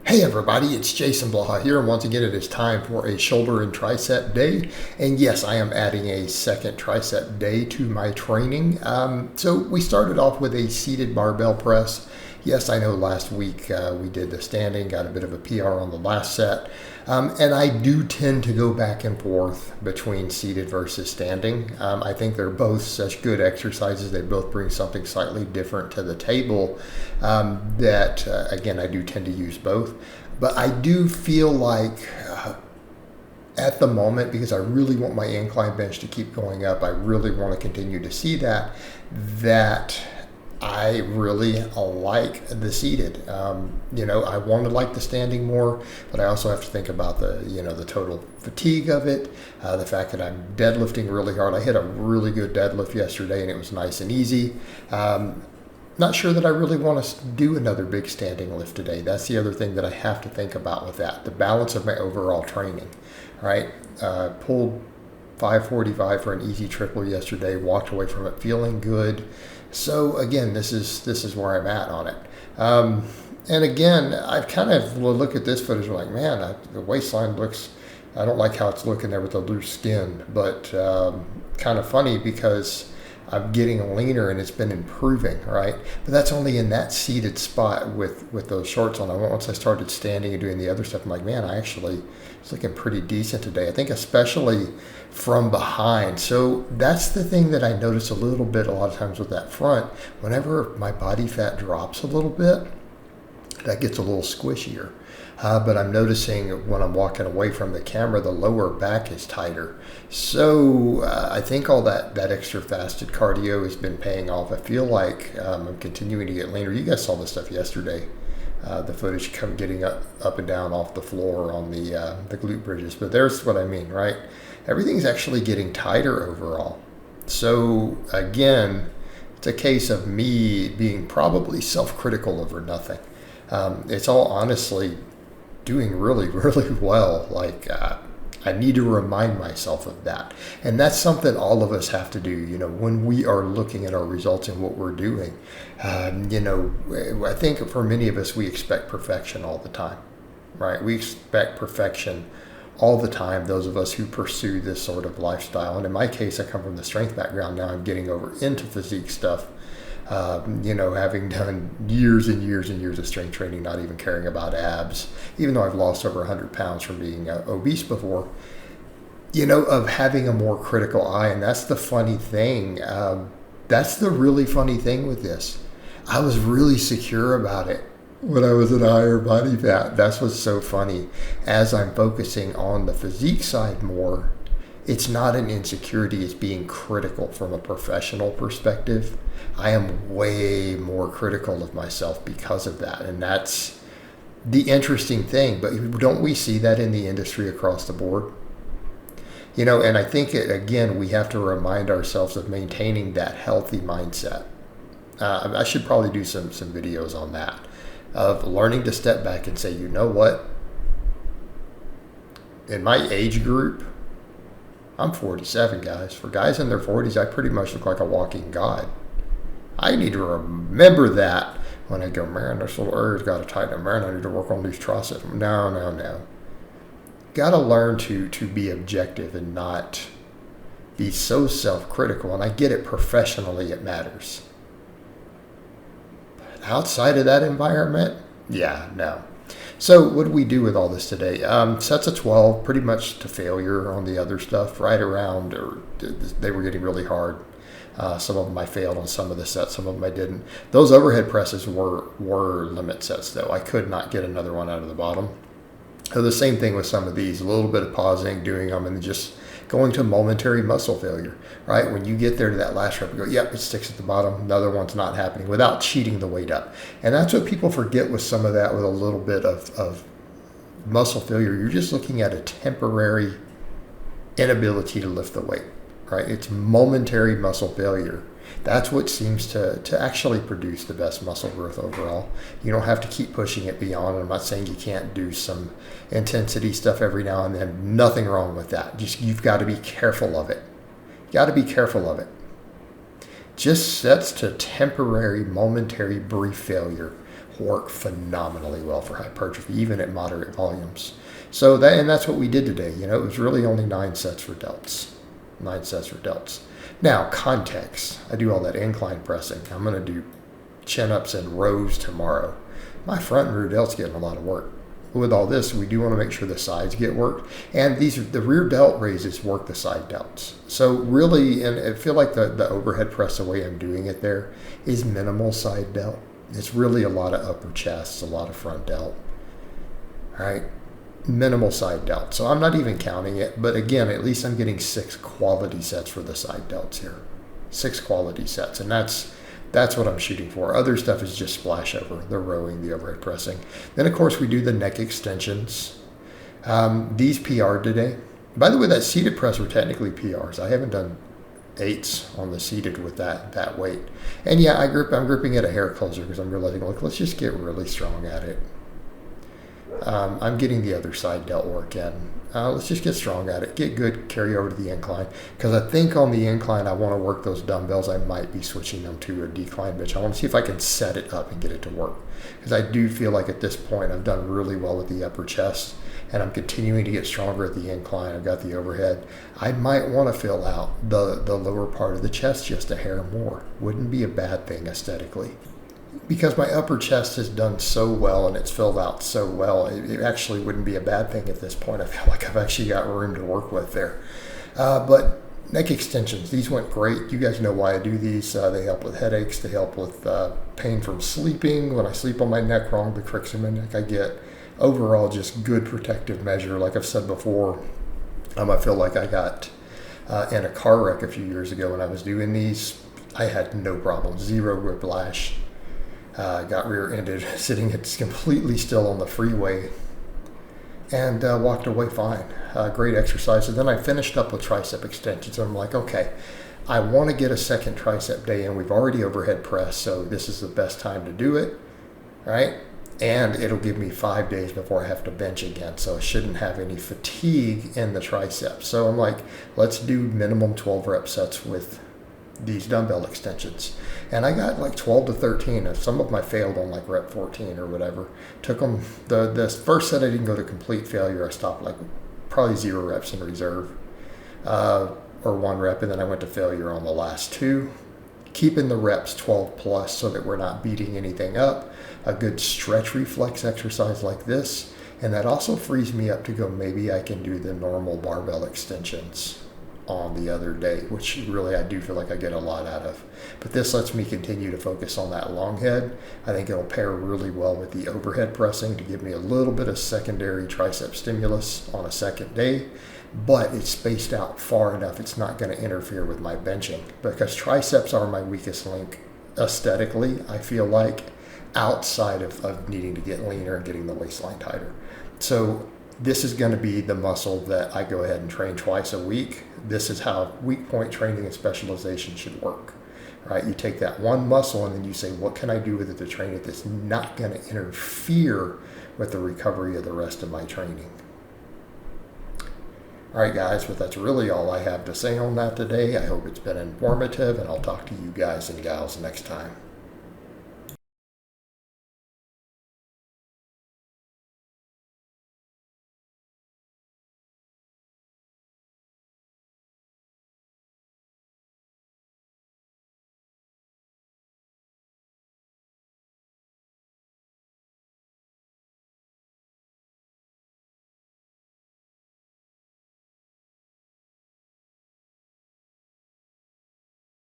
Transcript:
Hey everybody, it's Jason Blaha here, and once again it is time for a shoulder and tricep day. And yes, I am adding a second tricep day to my training. So we started off with a seated barbell press. Yes, I know last week we did the standing, got a bit of a PR on the last set. And I do tend to go back and forth between seated versus standing. I think they're both such good exercises. They both bring something slightly different to the table again, I do tend to use both. But I do feel like at the moment, because I really want my incline bench to keep going up, I really want to continue to see that I really like the seated. I want to like the standing more, but I also have to think about the total fatigue of it, the fact that I'm deadlifting really hard. I hit a really good deadlift yesterday, and it was nice and easy. Not sure that I really want to do another big standing lift today. That's the other thing that I have to think about with that, the balance of my overall training, right? Pulled 545 for an easy triple yesterday, walked away from it feeling good. So again, this is where I'm at on it. And again, I've kind of look at this footage and like, man, the waistline looks, I don't like how it's looking there with the loose skin, but kind of funny because I'm getting leaner and it's been improving, right? But that's only in that seated spot with those shorts on. Once I started standing and doing the other stuff, I'm like, man, it's looking pretty decent today. I think especially from behind. So that's the thing that I notice a little bit a lot of times with that front. Whenever my body fat drops a little bit, that gets a little squishier. But I'm noticing when I'm walking away from the camera, the lower back is tighter. So I think all that extra fasted cardio has been paying off. I feel like I'm continuing to get leaner. You guys saw this stuff yesterday, the footage getting up and down off the floor on the glute bridges. But there's what I mean, right? Everything's actually getting tighter overall. So again, it's a case of me being probably self-critical over nothing. It's all honestly doing really, really well. I need to remind myself of that. And that's something all of us have to do, when we are looking at our results and what we're doing. I think for many of us, we expect perfection all the time, right? We expect perfection all the time, those of us who pursue this sort of lifestyle. And in my case, I come from the strength background. Now I'm getting over into physique stuff. Having done years and years and years of strength training, not even caring about abs, even though I've lost over 100 pounds from being obese before, of having a more critical eye. And that's the funny thing. That's the really funny thing with this. I was really secure about it when I was at higher body fat. That's what's so funny. As I'm focusing on the physique side more, it's not an insecurity, it's being critical from a professional perspective. I am way more critical of myself because of that. And that's the interesting thing. But don't we see that in the industry across the board? And I think, again, we have to remind ourselves of maintaining that healthy mindset. I should probably do some videos on that, of learning to step back and say, you know what? In my age group, I'm 47, guys. For guys in their 40s, I pretty much look like a walking god. I need to remember that when I go, man, this little area's got to tighten up. Man, I need to work on these triceps. No. Got to learn to be objective and not be so self-critical. And I get it, professionally it matters. But outside of that environment, no. So what do we do with all this today? Sets of 12, pretty much to failure on the other stuff, right around, or they were getting really hard. Some of them I failed on some of the sets, some of them I didn't. Those overhead presses were limit sets, though. I could not get another one out of the bottom. So the same thing with some of these, a little bit of pausing, doing them, and just going to momentary muscle failure, right? When you get there to that last rep, you go, yep, it sticks at the bottom. Another one's not happening without cheating the weight up. And that's what people forget with some of that, with a little bit of muscle failure. You're just looking at a temporary inability to lift the weight, right? It's momentary muscle failure. That's what seems to actually produce the best muscle growth overall. You don't have to keep pushing it beyond. I'm not saying you can't do some intensity stuff every now and then. Nothing wrong with that. Just you've got to be careful of it. Just sets to temporary, momentary, brief failure. work phenomenally well for hypertrophy, even at moderate volumes. So that's what we did today. You know, it was really only 9 sets for delts. 9 sets for delts. Now, context. I do all that incline pressing. I'm going to do chin-ups and rows tomorrow. My front and rear delt's getting a lot of work. With all this, we do want to make sure the sides get worked. And the rear delt raises work the side delts. So really, and I feel like the overhead press, the way I'm doing it there, is minimal side delt. It's really a lot of upper chest, a lot of front delt. All right. Minimal side delt. So I'm not even counting it. But again, at least I'm getting 6 quality sets for the side delts here. 6 quality sets. And that's what I'm shooting for. Other stuff is just splash over, the rowing, the overhead pressing. Then, of course, we do the neck extensions. These PR'd today. By the way, that seated press were technically PRs. I haven't done 8s on the seated with that weight. And yeah, I'm gripping at a hair closer because I'm realizing, look, let's just get really strong at it. I'm getting the other side delt work in. Let's just get strong at it. Get good, carry over to the incline. Because I think on the incline, I want to work those dumbbells. I might be switching them to a decline bench. I want to see if I can set it up and get it to work. Because I do feel like at this point, I've done really well with the upper chest. And I'm continuing to get stronger at the incline. I've got the overhead. I might want to fill out the lower part of the chest just a hair more. Wouldn't be a bad thing aesthetically. Because my upper chest has done so well and it's filled out so well, it actually wouldn't be a bad thing at this point. I feel like I've actually got room to work with there. But neck extensions, these went great. You guys know why I do these. They help with headaches. They help with pain from sleeping. When I sleep on my neck wrong, the cricks in my neck, I get overall just good protective measure. Like I've said before, I feel like I got in a car wreck a few years ago when I was doing these. I had no problems, 0 whiplash. Got rear-ended, sitting completely still on the freeway, and walked away fine. Great exercise. And then I finished up with tricep extensions. I'm like, okay, I want to get a second tricep day in. We've already overhead pressed, so this is the best time to do it, right? And it'll give me 5 days before I have to bench again, so I shouldn't have any fatigue in the triceps. So I'm like, let's do minimum 12 rep sets with these dumbbell extensions. And I got like 12 to 13. Some of them I failed on like rep 14 or whatever. Took them, the first set I didn't go to complete failure. I stopped like probably 0 reps in reserve or 1 rep, and then I went to failure on the last 2. Keeping the reps 12 plus so that we're not beating anything up. A good stretch reflex exercise like this. And that also frees me up to go, maybe I can do the normal barbell extensions on the other day, which really I do feel like I get a lot out of. But this lets me continue to focus on that long head. I think it'll pair really well with the overhead pressing to give me a little bit of secondary tricep stimulus on a second day, but it's spaced out far enough it's not going to interfere with my benching, because triceps are my weakest link aesthetically, I feel like, outside of needing to get leaner and getting the waistline tighter. So this is going to be the muscle that I go ahead and train twice a week. This is how weak point training and specialization should work, right? You take that one muscle and then you say, what can I do with it to train it that's not going to interfere with the recovery of the rest of my training? All right, guys, but that's really all I have to say on that today. I hope it's been informative, and I'll talk to you guys and gals next time.